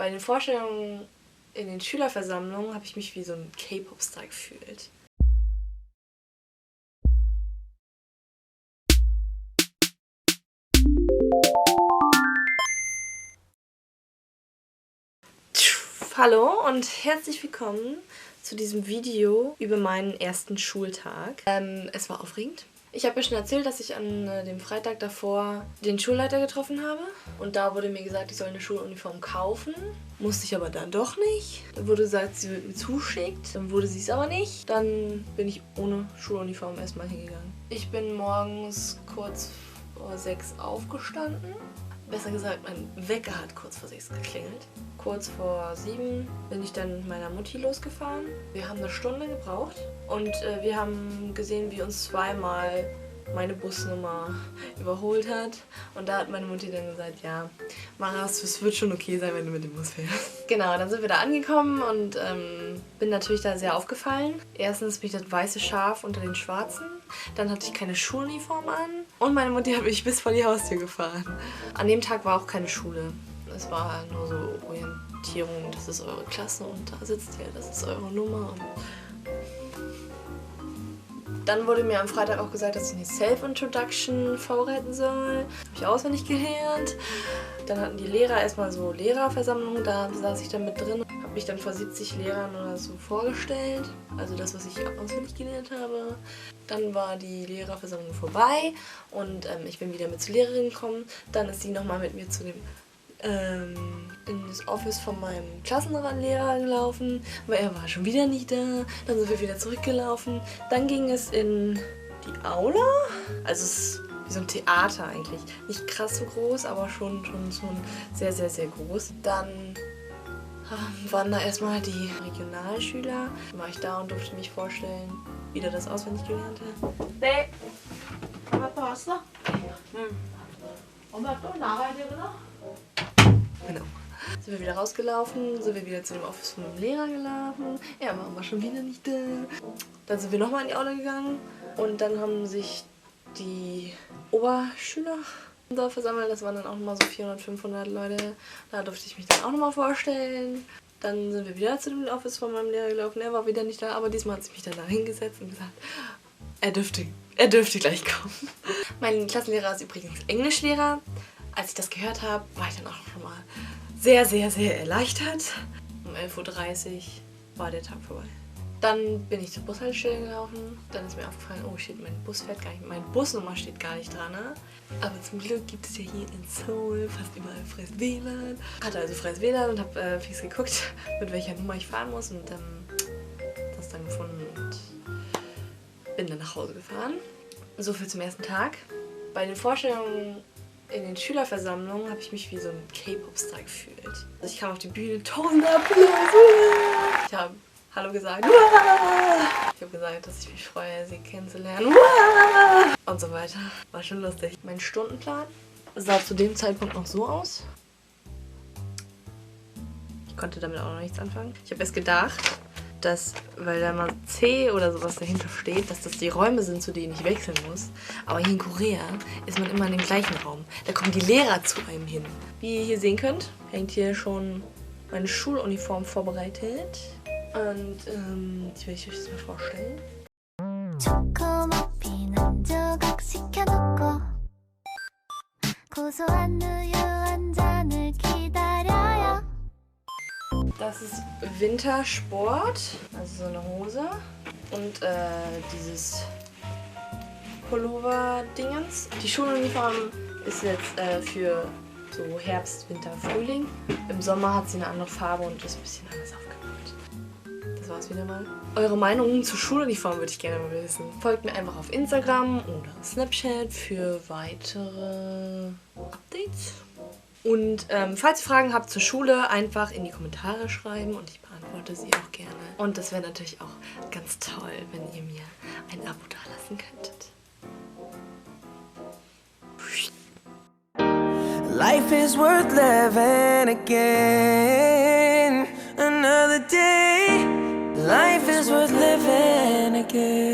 Bei den Vorstellungen in den Schülerversammlungen habe ich mich wie so ein K-Pop-Star gefühlt. Hallo und herzlich willkommen zu diesem Video über meinen ersten Schultag. Es war aufregend. Ich habe ja schon erzählt, dass ich an dem Freitag davor den Schulleiter getroffen habe. Und da wurde mir gesagt, ich soll eine Schuluniform kaufen. Musste ich aber dann doch nicht. Dann wurde gesagt, sie wird mir zuschickt. Dann wurde sie es aber nicht. Dann bin ich ohne Schuluniform erstmal hingegangen. Ich bin morgens kurz vor 6 aufgestanden. Besser gesagt, mein Wecker hat kurz vor 6 geklingelt. Kurz vor 7 bin ich dann mit meiner Mutti losgefahren. Wir haben eine Stunde gebraucht und wir haben gesehen, wie uns zweimal meine Busnummer überholt hat. Und da hat meine Mutti dann gesagt, ja, Maras, es wird schon okay sein, wenn du mit dem Bus fährst. Genau, dann sind wir da angekommen und bin natürlich da sehr aufgefallen. Erstens bin ich das weiße Schaf unter den schwarzen. Dann hatte ich keine Schuluniform an. Und meine Mutti hat mich bis vor die Haustür gefahren. An dem Tag war auch keine Schule. Es war nur so Orientierung, das ist eure Klasse und da sitzt ihr, das ist eure Nummer. Und dann wurde mir am Freitag auch gesagt, dass ich eine Self-Introduction vorbereiten soll. Habe ich auswendig gelernt. Dann hatten die Lehrer erstmal so Lehrerversammlungen, da saß ich dann mit drin. Habe mich dann vor 70 Lehrern oder so vorgestellt. Also das, was ich auswendig gelernt habe. Dann war die Lehrerversammlung vorbei und ich bin wieder mit zur Lehrerin gekommen. Dann ist sie nochmal mit mir zu dem in das Office von meinem Klassenlehrer gelaufen, aber er war schon wieder nicht da. Dann sind wir wieder zurückgelaufen. Dann ging es in die Aula. Also es ist wie so ein Theater eigentlich. Nicht krass so groß, aber schon sehr, sehr, sehr groß. Dann waren da erstmal die Regionalschüler. Dann war ich da und durfte mich vorstellen, wieder das auswendig gelernt habe. 네. 아빠 왔어? 응. 엄마 또 나가야 되구나? Genau. Sind wir wieder rausgelaufen, sind wir wieder zu dem Office von dem Lehrer gelaufen. Er war aber schon wieder nicht da. Dann sind wir nochmal in die Aula gegangen und dann haben sich die Oberschüler da versammelt. Das waren dann auch nochmal so 400, 500 Leute. Da durfte ich mich dann auch nochmal vorstellen. Dann sind wir wieder zu dem Office von meinem Lehrer gelaufen. Er war wieder nicht da, aber diesmal hat sie mich dann da hingesetzt und gesagt, er dürfte gleich kommen. Mein Klassenlehrer ist übrigens Englischlehrer. Als ich das gehört habe, war ich dann auch schon mal sehr, sehr, sehr erleichtert. Um 11:30 Uhr war der Tag vorbei. Dann bin ich zur Bushaltestelle gelaufen. Dann ist mir aufgefallen, oh shit, mein Bus fährt gar nicht. Meine Busnummer steht gar nicht dran. Ne? Aber zum Glück gibt es ja hier in Seoul fast überall freies WLAN. Hatte also freies WLAN und habe fix geguckt, mit welcher Nummer ich fahren muss. Und das dann gefunden und bin dann nach Hause gefahren. So viel zum ersten Tag. Bei den Vorstellungen in den Schülerversammlungen habe ich mich wie so ein K-Pop-Star gefühlt. Also ich kam auf die Bühne, 1000 Applaus. Ich habe Hallo gesagt. Ich habe gesagt, dass ich mich freue, sie kennenzulernen. Und so weiter. War schon lustig. Mein Stundenplan sah zu dem Zeitpunkt noch so aus. Ich konnte damit auch noch nichts anfangen. Ich habe erst gedacht, dass, weil da mal C oder sowas dahinter steht, dass das die Räume sind, zu denen ich wechseln muss. Aber hier in Korea ist man immer in dem gleichen Raum. Da kommen die Lehrer zu einem hin. Wie ihr hier sehen könnt, hängt hier schon meine Schuluniform vorbereitet. Und die werde ich euch jetzt mal vorstellen. Das ist Wintersport, also so eine Hose und dieses Pullover-Dingens. Die Schuluniform ist jetzt für so Herbst, Winter, Frühling. Im Sommer hat sie eine andere Farbe und ist ein bisschen anders aufgebaut. Das war's wieder mal. Eure Meinungen zur Schuluniform würde ich gerne mal wissen. Folgt mir einfach auf Instagram oder Snapchat für weitere Updates. Und falls ihr Fragen habt zur Schule, einfach in die Kommentare schreiben und ich beantworte sie auch gerne. Und das wäre natürlich auch ganz toll, wenn ihr mir ein Abo dalassen könntet. Life is worth living again. Another day. Life is worth living again.